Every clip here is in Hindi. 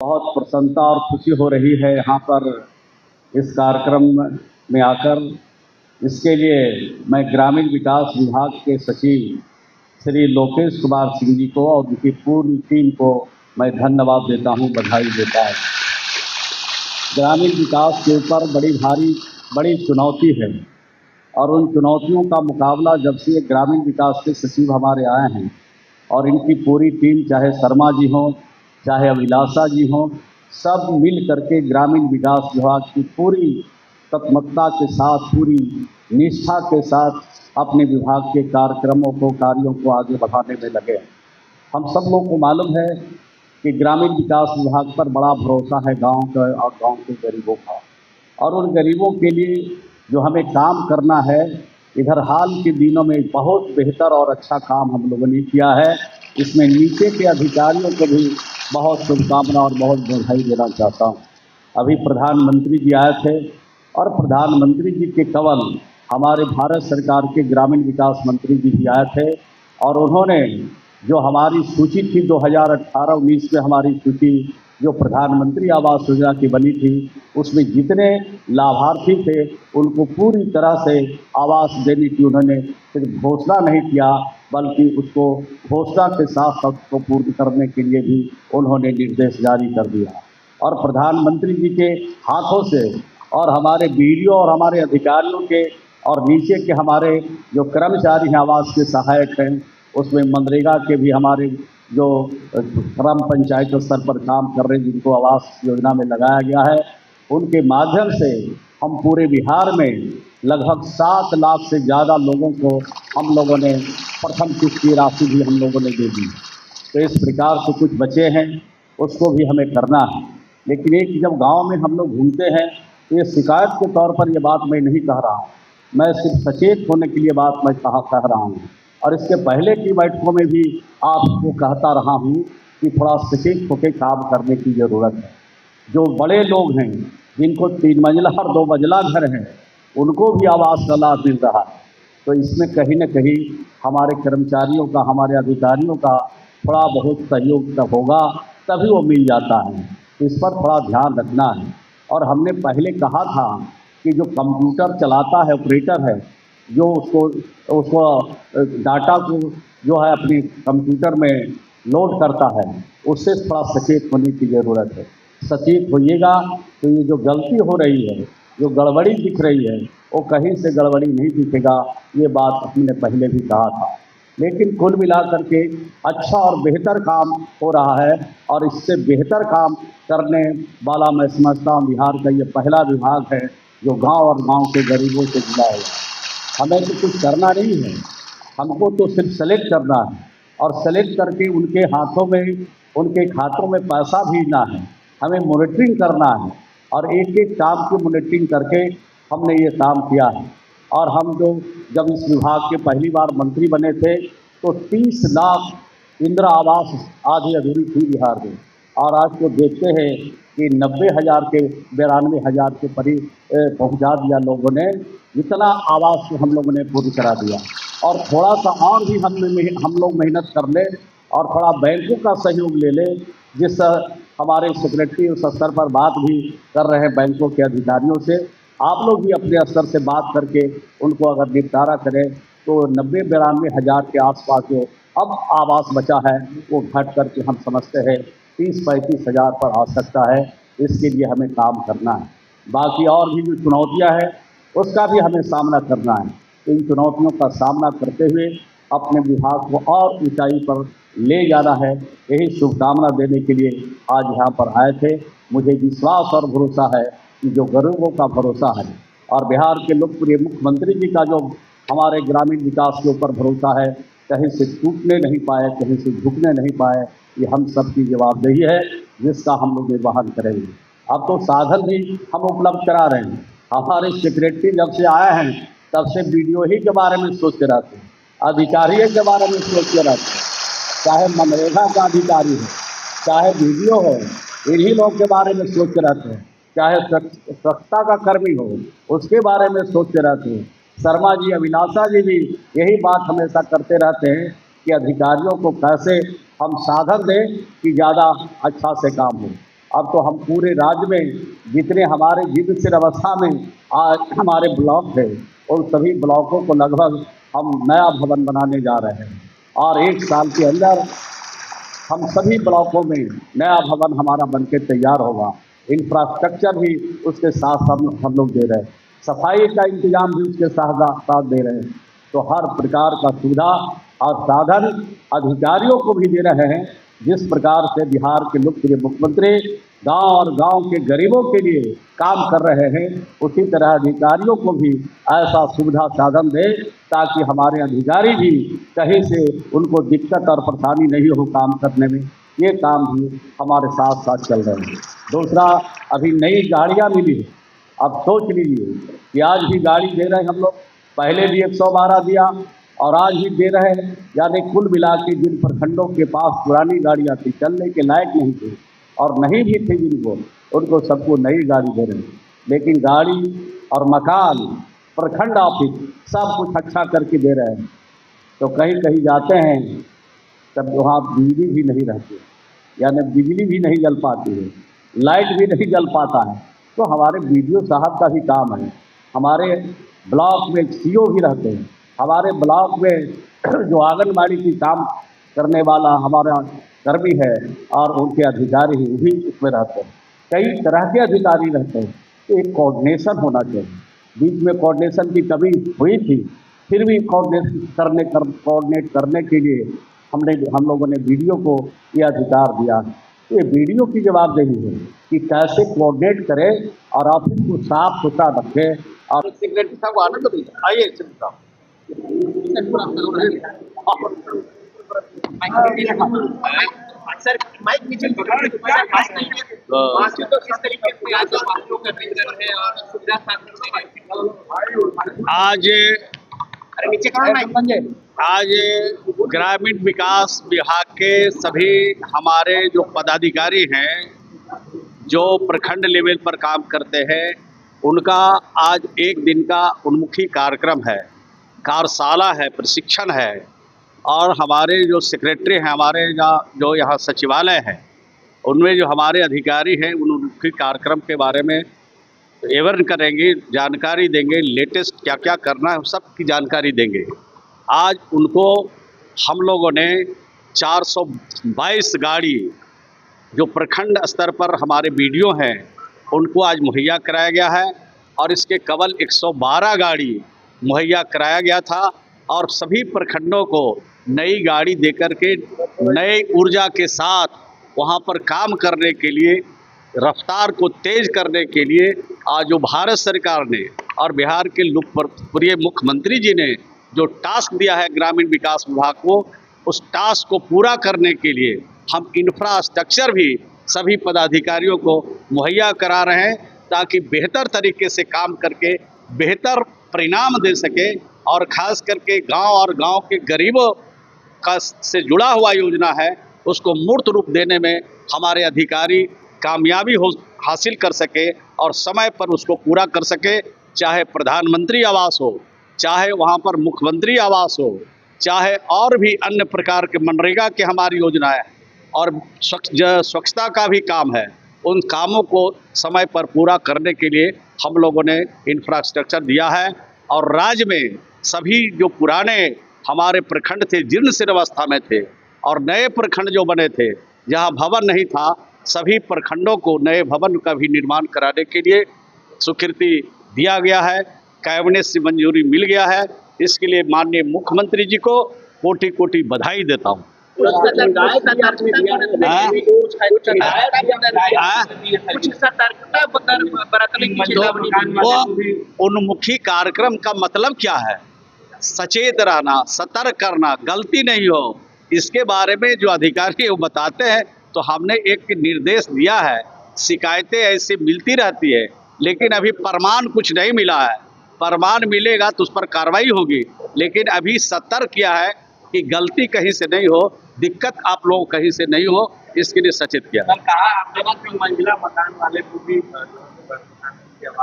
बहुत प्रसन्नता और खुशी हो रही है यहाँ पर इस कार्यक्रम में आकर। इसके लिए मैं ग्रामीण विकास विभाग के सचिव श्री लोकेश कुमार सिंह जी को और उनकी पूरी टीम को मैं धन्यवाद देता हूँ, बधाई देता हूँ। ग्रामीण विकास के ऊपर बड़ी चुनौती है और उन चुनौतियों का मुकाबला जब से ये ग्रामीण विकास के सचिव हमारे आए हैं और इनकी पूरी टीम, चाहे शर्मा जी हों, चाहे अभिलाषा जी हों, सब मिल करके ग्रामीण विकास विभाग की पूरी तत्परता के साथ, पूरी निष्ठा के साथ अपने विभाग के कार्यों को आगे बढ़ाने में लगे। हम सब लोग को मालूम है कि ग्रामीण विकास विभाग पर बड़ा भरोसा है गांव का और गांव के गरीबों का, और उन गरीबों के लिए जो हमें काम करना है, इधर हाल के दिनों में बहुत बेहतर और अच्छा काम हम लोगों ने किया है। इसमें नीचे के अधिकारियों को भी बहुत शुभकामना और बहुत बधाई देना चाहता हूँ। अभी प्रधानमंत्री जी आए थे और प्रधानमंत्री जी के कवल हमारे भारत सरकार के ग्रामीण विकास मंत्री जी भी आए थे और उन्होंने जो हमारी सूची थी 2018-19 में हमारी सूची जो प्रधानमंत्री आवास योजना की बनी थी, उसमें जितने लाभार्थी थे उनको पूरी तरह से आवास देने की उन्होंने सिर्फ घोषणा नहीं किया, बल्कि उसको घोषणा के साथ साथ उसको पूर्ण करने के लिए भी उन्होंने निर्देश जारी कर दिया। और प्रधानमंत्री जी के हाथों से और हमारे बीडीओ और हमारे अधिकारियों के और नीचे के हमारे जो कर्मचारी हैं, आवास के सहायक हैं, उसमें मनरेगा के भी हमारे जो ग्राम पंचायत स्तर पर काम कर रहे हैं, जिनको आवास योजना में लगाया गया है, उनके माध्यम से हम पूरे बिहार में लगभग 7 लाख से ज़्यादा लोगों को हम लोगों ने प्रथम किस्त की राशि भी हम लोगों ने दे दी। तो इस प्रकार से कुछ बचे हैं, उसको भी हमें करना है। लेकिन एक जब गांव में हम लोग घूमते हैं तो ये शिकायत के तौर पर ये बात मैं नहीं कह रहा हूँ, मैं सिर्फ सचेत होने के लिए बात मैं कह रहा हूँ। और इसके पहले की बैठकों में भी आपको कहता रहा हूँ कि थोड़ा सचेत होकर काम करने की ज़रूरत है। जो बड़े लोग हैं, जिनको 3 मंजिला और 2 मंजिला घर हैं, उनको भी आवास का लाभ मिल रहा है। तो इसमें कहीं न कहीं हमारे कर्मचारियों का, हमारे अधिकारियों का थोड़ा बहुत सहयोग होगा, तभी वो मिल जाता है। इस पर थोड़ा ध्यान रखना है। और हमने पहले कहा था कि जो कंप्यूटर चलाता है, ऑपरेटर है, जो उसको डाटा को जो है अपने कंप्यूटर में लोड करता है, उससे थोड़ा सचेत होने की ज़रूरत है। सचेत होइएगा तो ये जो गलती हो रही है, जो गड़बड़ी दिख रही है, वो कहीं से गड़बड़ी नहीं दिखेगा। ये बात हमने पहले भी कहा था। लेकिन कुल मिलाकर के अच्छा और बेहतर काम हो रहा है और इससे बेहतर काम करने वाला मैं समझता हूँ बिहार का ये पहला विभाग है जो गांव और गांव के गरीबों से जुड़ा हुआ है। हमें तो कुछ करना नहीं है, हमको तो सिर्फ सेलेक्ट करना है और सेलेक्ट करके उनके हाथों में, उनके खातों में पैसा भेजना है। हमें मॉनिटरिंग करना है और एक एक काम की मॉनिटरिंग करके हमने ये काम किया है। और हम जब इस विभाग के पहली बार मंत्री बने थे तो 30 लाख इंदिरा आवास आधी अधूरी थी बिहार में, और आज तो देखते हैं कि 90,000 के 92,000 के पहुंचा दिया लोगों ने। जितना आवास को हम लोगों ने पूरी करा दिया और थोड़ा सा और भी हम लोग मेहनत कर ले और थोड़ा बैंकों का सहयोग ले ले, जिस हमारे सेक्रेटरी उस स्तर पर बात भी कर रहे हैं बैंकों के अधिकारियों से। आप लोग भी अपने स्तर से बात करके उनको अगर निपटारा करें तो 90-92 हज़ार के आसपास जो अब आवास बचा है वो घट करके हम समझते हैं 30-35 हज़ार पर आ सकता है। इसके लिए हमें काम करना है। बाकी और भी जो चुनौतियां हैं उसका भी हमें सामना करना है। तो इन चुनौतियों का सामना करते हुए अपने विभाग को और ऊंचाई पर ले जाना है, यही शुभकामना देने के लिए आज यहाँ पर आए थे। मुझे विश्वास और भरोसा है कि जो गरीबों का भरोसा है और बिहार के लोकप्रिय मुख्यमंत्री जी का जो हमारे ग्रामीण विकास के ऊपर भरोसा है, कहीं से टूटने नहीं पाए, कहीं से झुकने नहीं पाए। ये हम सब की जवाबदेही है जिसका हम लोग निर्वहन करेंगे। अब तो साधन भी हम उपलब्ध करा रहे हैं। हमारे सेक्रेटरी जब से आए हैं तब से बीडीओ ही के बारे में सोचते रहते हैं, अधिकारी के बारे में सोचते रहते हैं, चाहे मनरेगा का अधिकारी हो, चाहे बीडीओ हो, इन्हीं लोग के बारे में सोचते रहते हैं, चाहे स्वच्छता का कर्मी हो, उसके बारे में सोचते रहते हैं। शर्मा जी, अभिलाषा जी भी यही बात हमेशा करते रहते हैं कि अधिकारियों को कैसे हम साधन दें कि ज़्यादा अच्छा से काम हो। अब तो हम पूरे राज्य में जितने हमारे जीर्ण अवस्था में आज हमारे ब्लॉक है, उन सभी ब्लॉकों को लगभग हम नया भवन बनाने जा रहे हैं और 1 साल के अंदर हम सभी ब्लॉकों में नया भवन हमारा बनके तैयार होगा। इंफ्रास्ट्रक्चर भी उसके साथ हम लोग दे रहे हैं, सफाई का इंतजाम भी उसके साथ दे रहे हैं। तो हर प्रकार का सुविधा और साधन अधिकारियों को भी दे रहे हैं। जिस प्रकार से बिहार के लोकप्रिय मुख्यमंत्री गांव और गांव के गरीबों के लिए काम कर रहे हैं, उसी तरह अधिकारियों को भी ऐसा सुविधा साधन दे ताकि हमारे अधिकारी भी कहीं से उनको दिक्कत और परेशानी नहीं हो काम करने में। ये काम भी हमारे साथ साथ चल रहे हैं। दूसरा, अभी नई गाड़ियाँ मिली है। अब सोच लीजिए कि आज भी गाड़ी दे रहे हैं हम लोग, पहले भी 112 दिया और आज भी दे रहे हैं। यानी कुल मिला के जिन प्रखंडों के पास पुरानी गाड़ियाँ थी, चलने के लायक नहीं थी और नहीं भी थी जिनको, उनको सबको नई गाड़ी दे रहे हैं। लेकिन गाड़ी और मकान, प्रखंड ऑफिस सब कुछ अच्छा करके दे रहे हैं। तो कहीं कहीं जाते हैं तब वहाँ बिजली भी नहीं रहती, यानी बिजली भी नहीं जल पाती है, लाइट भी नहीं जल पाता है। तो हमारे BDO साहब का भी काम है। हमारे ब्लॉक में CO भी रहते हैं, हमारे ब्लॉक में जो आंगनबाड़ी की काम करने वाला हमारा कर्मी है और उनके अधिकारी भी उसमें रहते हैं। कई तरह के अधिकारी रहते हैं। तो एक कोऑर्डिनेशन होना चाहिए। बीच में कोऑर्डिनेशन की कमी हुई थी, फिर भी कोऑर्डिनेट करने के लिए हम लोगों ने BDO को ये अधिकार दिया। तो ये BDO की जवाबदेही है कि कैसे कोऑर्डिनेट करे और ऑफिस को साफ सुथरा रखे। और सेक्रेटरी साहब को आनंद मिलता आइए सर, माइक नीचे तो किस तरीके से आज आप लोग कर रहे हैं और सुविधा आज ग्रामीण विकास विभाग के सभी हमारे जो पदाधिकारी हैं, जो प्रखंड लेवल पर काम करते हैं, उनका आज 1 दिन का उन्मुखी कार्यक्रम है, कार्यशाला है, प्रशिक्षण है। और हमारे जो सेक्रेटरी हैं, हमारे जो यहाँ सचिवालय है, उनमें जो हमारे अधिकारी हैं, उन उन्मुखी कार्यक्रम के बारे में एवर्ण करेंगे, जानकारी देंगे, लेटेस्ट क्या क्या करना है सब की जानकारी देंगे। आज उनको हम लोगों ने 422 गाड़ी जो प्रखंड स्तर पर हमारे BDO हैं उनको आज मुहैया कराया गया है और इसके केवल 112 गाड़ी मुहैया कराया गया था। और सभी प्रखंडों को नई गाड़ी देकर के नई ऊर्जा के साथ वहाँ पर काम करने के लिए, रफ्तार को तेज करने के लिए आज जो भारत सरकार ने और बिहार के लोकप्रिय मुख्यमंत्री जी ने जो टास्क दिया है ग्रामीण विकास विभाग को, उस टास्क को पूरा करने के लिए हम इंफ्रास्ट्रक्चर भी सभी पदाधिकारियों को मुहैया करा रहे हैं ताकि बेहतर तरीके से काम करके बेहतर परिणाम दे सके। और ख़ास करके गांव और गांव के गरीबों का से जुड़ा हुआ योजना है, उसको मूर्त रूप देने में हमारे अधिकारी कामयाबी हासिल कर सके और समय पर उसको पूरा कर सके। चाहे प्रधानमंत्री आवास हो, चाहे वहाँ पर मुख्यमंत्री आवास हो, चाहे और भी अन्य प्रकार के मनरेगा के हमारी योजनाएं और स्वच्छता का भी काम है, उन कामों को समय पर पूरा करने के लिए हम लोगों ने इंफ्रास्ट्रक्चर दिया है। और राज्य में सभी जो पुराने हमारे प्रखंड थे, जीर्ण शीर्ण अवस्था में थे, और नए प्रखंड जो बने थे जहां भवन नहीं था, सभी प्रखंडों को नए भवन का भी निर्माण कराने के लिए स्वीकृति दिया गया है, कैबिनेट से मंजूरी मिल गया है। इसके लिए माननीय मुख्यमंत्री जी को कोटि कोटि बधाई देता हूँ। उन्मुखी कार्यक्रम का मतलब क्या है? सचेत रहना, सतर्क करना, गलती नहीं हो, इसके बारे में जो अधिकारी वो बताते हैं। तो हमने एक निर्देश दिया है, शिकायतें ऐसे मिलती रहती है लेकिन अभी प्रमाण कुछ नहीं मिला है। प्रमाण मिलेगा तो उस पर कार्रवाई होगी, लेकिन अभी सतर्क किया है कि गलती कहीं से नहीं हो, दिक्कत आप लोग कहीं से नहीं हो, इसके लिए सचेत किया। मंजिला मकान वाले को भी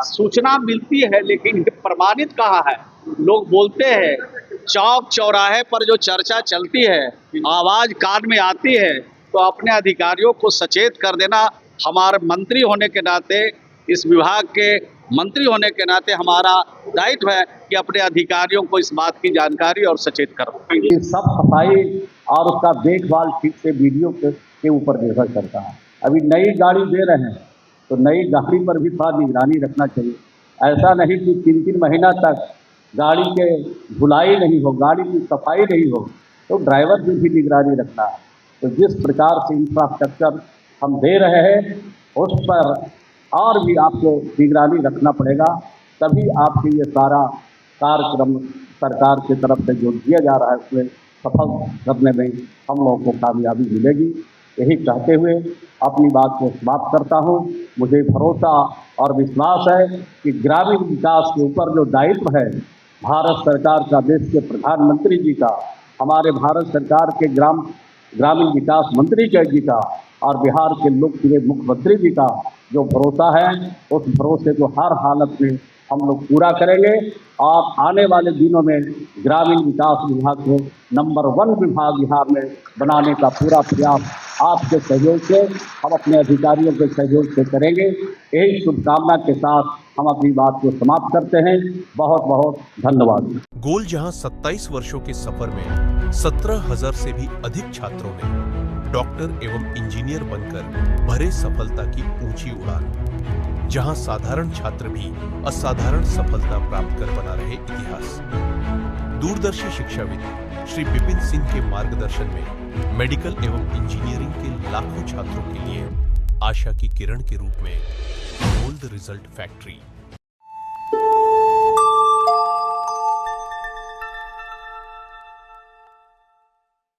सूचना मिलती है लेकिन प्रमाणित कहाँ है? लोग बोलते हैं, चौक चौराहे पर जो चर्चा चलती है, आवाज़ कान में आती है, तो अपने अधिकारियों को सचेत कर देना हमारे मंत्री होने के नाते, इस विभाग के मंत्री होने के नाते हमारा दायित्व है कि अपने अधिकारियों को इस बात की जानकारी और सचेत करें। कि सब सफाई और उसका देखभाल ठीक से वीडियो के ऊपर निर्भर करता है। अभी नई गाड़ी दे रहे हैं तो नई गाड़ी पर भी थोड़ा निगरानी रखना चाहिए। ऐसा नहीं कि 3-3 महीना तक गाड़ी के धुलाई नहीं हो, गाड़ी की सफाई नहीं हो, तो ड्राइवर की भी निगरानी रखना है। तो जिस प्रकार से इंफ्रास्ट्रक्चर हम दे रहे हैं उस पर और भी आपको निगरानी रखना पड़ेगा, तभी आपके ये सारा कार्यक्रम सरकार की तरफ से जो दिया जा रहा है उसमें सफल करने में हम लोगों को कामयाबी मिलेगी। यही कहते हुए अपनी बात को समाप्त करता हूँ। मुझे भरोसा और विश्वास है कि ग्रामीण विकास के ऊपर जो दायित्व है भारत सरकार का, देश के प्रधानमंत्री जी का, हमारे भारत सरकार के ग्रामीण विकास मंत्री जी का और बिहार के लोकप्रिय मुख्यमंत्री जी का जो भरोसा है, उस भरोसे को हर हालत में हम लोग पूरा करेंगे और आने वाले दिनों में ग्रामीण विकास विभाग को नंबर 1 विभाग बिहार में बनाने का पूरा प्रयास आपके सहयोग से, हम अपने अधिकारियों के सहयोग से करेंगे। यही शुभकामना के साथ हम अपनी बात को समाप्त करते हैं। बहुत बहुत धन्यवाद। गोल जहां 27 वर्षों के सफर में 17,000 से भी अधिक छात्रों ने डॉक्टर एवं इंजीनियर बनकर भरे सफलता की ऊंची उड़ान, जहां साधारण छात्र भी असाधारण सफलता प्राप्त कर बना रहे इतिहास। दूरदर्शी शिक्षाविद श्री विपिन सिंह के मार्गदर्शन में मेडिकल एवं इंजीनियरिंग के लाखों छात्रों के लिए आशा की किरण के रूप में गोल्ड रिजल्ट फैक्ट्री